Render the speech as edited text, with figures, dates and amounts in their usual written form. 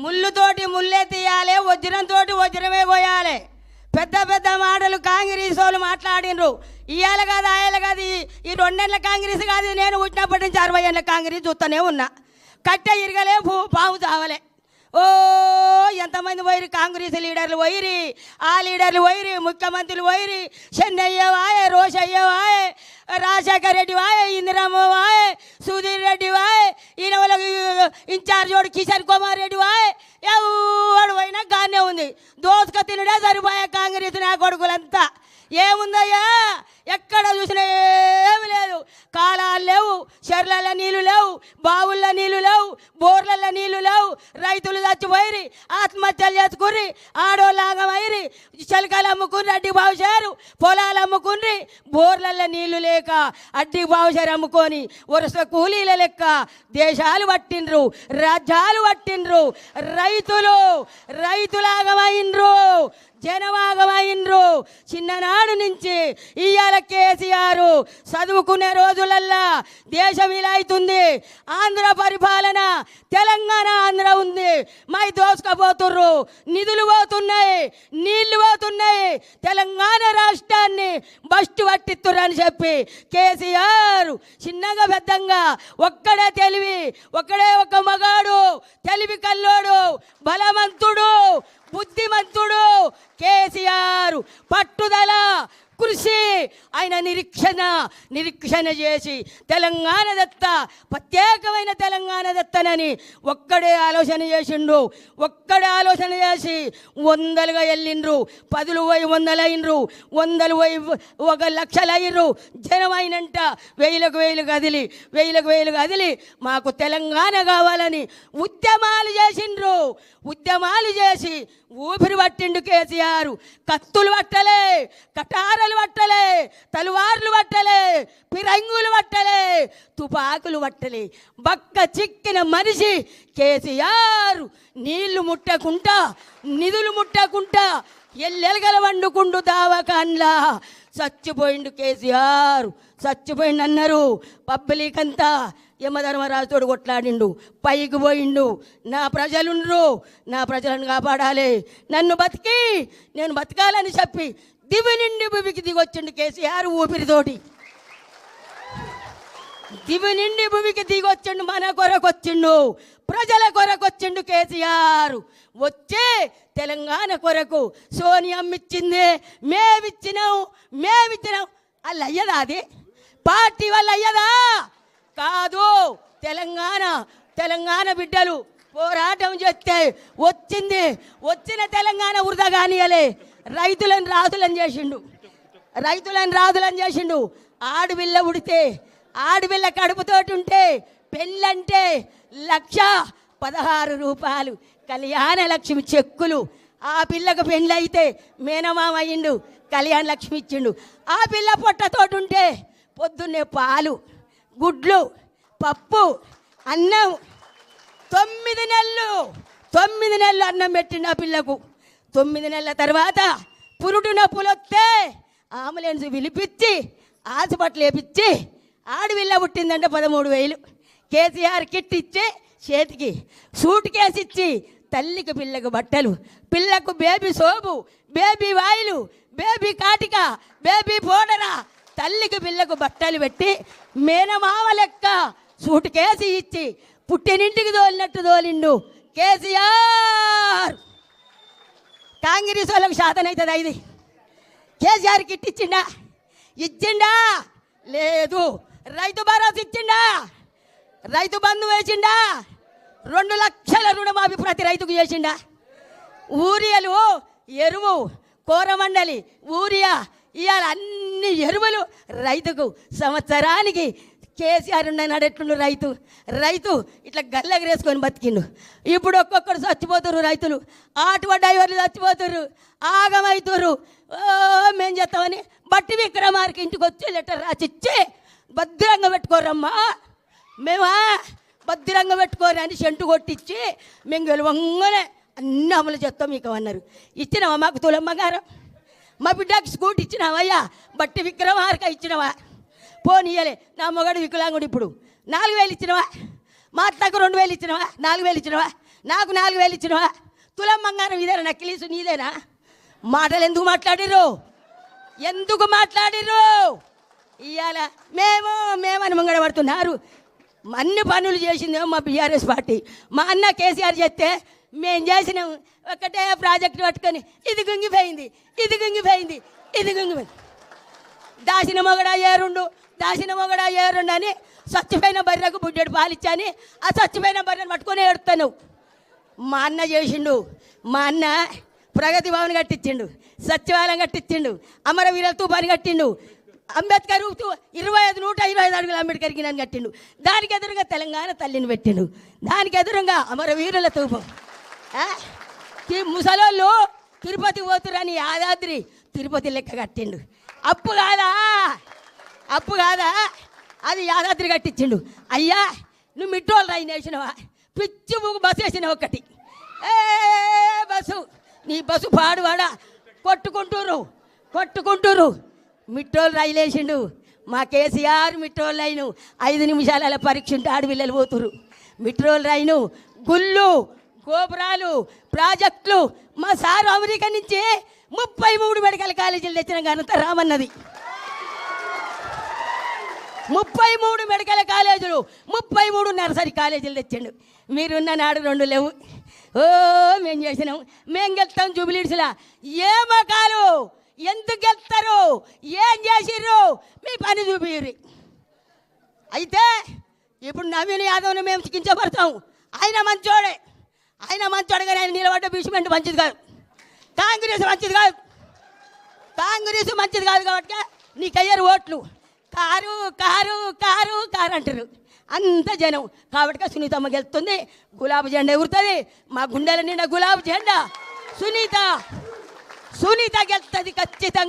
ముళ్ళుతోటి ముళ్ళే తీయాలి, వజ్రంతో వజ్రమే పోయాలి. పెద్ద పెద్ద మాటలు కాంగ్రెస్ వాళ్ళు మాట్లాడినరు. ఇవాళ కాదు ఆయన కాదు, ఈ 2 నెలల కాంగ్రెస్ కాదు, నేను పుట్టినప్పటి నుంచి 60 ఏళ్ళ కాంగ్రెస్ చూస్తూనే ఉన్నా. కట్టె ఇరగలే, పాము చావలే. ఓ ఎంతమంది పోయిరి, కాంగ్రెస్ లీడర్లు పోయిరి, ఆ లీడర్లు పోయిరి, ముఖ్యమంత్రులు పోయిరి, చెన్నయ్య వాయే, రోషయ్య వాయే, రాజశేఖర్ రెడ్డి వాయే, ఇందిరమ్మ వాయే, సుధీర్ రెడ్డి వాయే, ఈయన వాళ్ళకి ఇన్ఛార్జ్ వాడు కిషన్ కుమార్ రెడ్డి వాయే, ఎవడు పోయినా గానే ఉంది. దోసుక తినడే సరిపోయా కాంగ్రెస్ నా కొడుకులంతా. ఏముందయ్యా, ఎక్కడ చూసినా ఏమి లేదు. కాలాలు లేవు, చెర్లలో నీళ్లు లేవు, బావుల్లో నీళ్లు లేవు, బోర్లలో నీళ్లు లేవు. రైతులు చచ్చిపోయి ఆత్మహత్యలు చేసుకుర్రి, ఆడోళ్ళాగమైరి, చిలకలు అమ్ముకుని అడ్డి బావుశారు, పొలాలు అమ్ముకుని, బోర్లలో నీళ్లు లేక అడ్డి బావుశారు అమ్ముకొని వరుస కూలీల లెక్క దేశాలు పట్టిండ్రు, రాజ్యాలు పట్టిండ్రు. రైతులాగమైండ్రు, జనవాగమైండ్రు. చిన్ననాడు నుంచి ఇవాళ కేసీఆర్ చదువుకునే రోజులల్లా దేశం ఇలా అవుతుంది. ఆంధ్ర పరిపాలన, తెలంగాణ ఆంధ్ర ఉంది. మై దోసుకపోతుర్రు, నిధులు పోతున్నాయి, నీళ్లు పోతున్నాయి, తెలంగాణ రాష్ట్రాన్ని బస్టు పట్టిస్తుర్రు అని చెప్పి కేసీఆర్ చిన్నగా పెద్దంగా ఒక్కడే తెలివి, ఒక్కడే ఒక మగాడు, తెలివి కల్లోడు, బలవంతుడు, బుద్ధిమంతుడు కేసీఆర్. పట్టుదల, కృషి, ఆయన నిరీక్షణ చేసి తెలంగాణ దత్త, ప్రత్యేకమైన తెలంగాణ దత్తనని ఒక్కడే ఆలోచన చేసిండు. ఒక్కడే ఆలోచన చేసి 100లుగా వెళ్ళిండ్రు, 10లు పోయి 100లు అయినరు, 100లు పోయి 1,00,000 అయినరు. జనమైనంట 1000కు 1000 కదిలి మాకు తెలంగాణ కావాలని ఉద్యమాలు చేసిండ్రు. ఉద్యమాలు చేసి ఊపిరి పట్టిండు కేసీఆర్. కత్తులు పట్టలే, కటారలు పట్టలే, తలువార్లు పట్టలే, పిరంగులు పట్టలే, తుపాకులు పట్టలే. బక్క చిక్కిన మనిషి కేసీఆర్. నీళ్లు ముట్టకుంటా, నిధులు ముట్టకుంటా ఎల్లెలగల వండుకుండు దావకాన్లా చచ్చిపోయిండు కేసీఆర్. చచ్చిపోయిండు అన్నారు. పబ్లిక్ అంతా యమధర్మరాజుతోడు కొట్లాడిండు, పైకి పోయిండు. నా ప్రజలుండ్రు, నా ప్రజలను కాపాడాలి, నన్ను నేను బతకాలని చెప్పి దివి నిండి భూమికి దిగొచ్చిండు కేసీఆర్. ఊపిరితోటి దివి నిండి భూమికి దిగొచ్చిండు. మన కొరకొచ్చిండు, ప్రజల కొరకొచ్చిండు కేసీఆర్. వచ్చే తెలంగాణ కొరకు సోనియమ్మ ఇచ్చింది, మేమిచ్చినాం. వాళ్ళు అయ్యదా? అది పార్టీ వాళ్ళు అయ్యదా? కాదు. తెలంగాణ బిడ్డలు పోరాటం చేస్తే వచ్చిన తెలంగాణ వృధా కానియలే. రైతులను రాజులను చేసిండు. ఆడపిల్ల ఉడితే, ఆడపిల్ల కడుపుతోటి ఉంటే పెళ్ళంటే 1,16 రూపాయలు కళ్యాణ లక్ష్మి చెక్కులు. ఆ పిల్లకు పెళ్ళైతే మేనమామ అయ్యిండు, కళ్యాణ లక్ష్మి ఇచ్చిండు. ఆ పిల్ల పొట్టతోటి ఉంటే పొద్దున్నే పాలు, గుడ్లు, పప్పు, అన్నం. 9 నెలలు అన్నం పెట్టిండు ఆ పిల్లకు. 9 నెలల తర్వాత పురుడు నొప్పులు వస్తే అంబులెన్స్ పిలిపించి హాస్పిటల్ వేపించి ఆడపిల్ల పుట్టిందంటే 13,000 కేసీఆర్ కిట్ ఇచ్చి చేతికి సూట్ కేసు ఇచ్చి తల్లికి పిల్లకు బట్టలు, పిల్లకు baby soap, baby oil, baby కాటిక, బేబీ పౌడరా, తల్లికి పిల్లకు బట్టలు పెట్టి మేనమామ లెక్క సూట్ కేసు ఇచ్చి పుట్టినింటికి తోలినట్టు తోలిండు కేసీఆర్. కాంగ్రెస్ వాళ్ళకు శాతనవుతుంది. ఇది కేసీఆర్ కిట్ ఇచ్చిండా? లేదు. రైతు భరోసా ఇచ్చిండా? రైతు బంధు వేసిండా? 2 లక్షల రుణమాఫీ ప్రతి రైతుకు చేసిండా? ఊరియాలు, ఎరువు, కోరమండలి, ఊరియా, ఇవాళ అన్ని ఎరువులు రైతుకు సంవత్సరానికి. కేసీఆర్ నడెట్లుండు రైతు ఇట్లా గల్లెగరేసుకొని బతికిండు. ఇప్పుడు ఒక్కొక్కరు చచ్చిపోతున్నారు రైతులు, ఆటో డ్రైవర్లు చచ్చిపోతున్నారు, ఆగమవుతున్నారు. మేం చేస్తామని బట్టి విక్రమార్కి ఇంటికి వచ్చి లెటర్ రాసిచ్చి భద్రంగా పెట్టుకోరమ్మా, మేమా భద్రంగా పెట్టుకోరు అని సెంటు కొట్టించి మేము గెలవంగానే అన్ని అమలు చేస్తాం మీకు అన్నారు. ఇచ్చినావా మాకు తులమ్మగారు? మా బిడ్డకి స్కూటీ ఇచ్చినావయ్యా? బట్టి విక్రమార్క ఇచ్చినావా? పోనీయలే. నా మొగడు వికలాంగుడు ఇప్పుడు 4,000 ఇచ్చినవా? మా అత్తకు 2,000 ఇచ్చినవా? 4,000 ఇచ్చినవా? నాకు 4,000 ఇచ్చినవా? తులం బంగారం ఇదేనా? నక్కిలీసు నీదేనా? మాటలు ఎందుకు మాట్లాడిర్రు? ఎందుకు మాట్లాడిర్రు? ఇవాళ మేమని ముంగడ పడుతున్నారు. అన్ని పనులు చేసిందేమో మా బీఆర్ఎస్ పార్టీ. మా అన్న కేసీఆర్ చెప్తే మేము చేసినాం. ఒకటే ప్రాజెక్టు పట్టుకొని ఇది గుంగిపోయింది, ఇది గుంగిపోయింది, ఇది గుంగిపోయింది. దాసిన మొగడా ఏరుండు అని స్వచ్ఛమైన బర్రెకు బుడ్డెడు పాలిచ్చాని ఆ స్వచ్ఛమైన బర్రెను పట్టుకొని ఏడుతాను. మా అన్న చేసిండు. మా అన్న ప్రగతి భవన్ కట్టించిండు, సచివాలయం కట్టించిండు, అమరవీరుల తూపాన్ని కట్టిండు, అంబేద్కర్ 125 అడుగుల అంబేద్కర్కి నన్ను కట్టిండు. దానికి ఎదురుగా తెలంగాణ తల్లిని పెట్టిండు. దానికి ఎదురుగా అమరవీరుల తూపం. ముసలోళ్ళు తిరుపతి పోతురని యాదాద్రి తిరుపతి లెక్క కట్టిండు. అప్పు కాదా అది యాదాద్రి కట్టించిండు. అయ్యా నువ్వు మిట్టోళ్ళు రైన్ వేసినవా? పిచ్చి ముగ్గు బస్సు వేసినావు ఒకటి. బస్సు నీ బస్సు పాడువాడా కొట్టుకుంటూరు. మిట్టోళ్ళు రైలు వేసిండు. మా కేసీఆర్ మిట్రోల్ రైను 5 నిమిషాల పరీక్ష ఉంటే ఆడపిల్లలు పోతురు. మిట్రోల్ రైను, గుళ్ళు, గోపురాలు, ప్రాజెక్టులు. మా సారు అమెరికా నుంచి 33 మెడికల్ కాలేజీలు తెచ్చిన ఘనత రామన్నది. 33 మెడికల్ కాలేజీలు, 33 నర్సరీ కాలేజీలు తెచ్చిండు. మీరున్న నాడు 2 లేవు. మేము చేసినాం. మేము గెలుస్తాం జూబిలీడ్స్లా. ఏ మొఖాలు ఎందుకు గెలుస్తారు? ఏం చేసిర్రు? మీ పని చూపిర్రి. అయితే ఇప్పుడు నవీన్ యాదవ్ని మేము కించపడతాం. ఆయన మంచోడే కానీ ఆయన నిలబడ్డ బీచ్మెంట్ మంచిది కాదు. కాంగ్రెస్ మంచిది కాదు కాబట్టి నీకు అయ్యారు ఓట్లు. కారు అంటారు అంత జనం. కాబట్టి సునీతమ్మ గెలుస్తుంది. గులాబీ జెండా ఎగురుతుంది. మా గుండెల నిండా గులాబీ జెండా. సునీత గెలుస్తుంది ఖచ్చితంగా.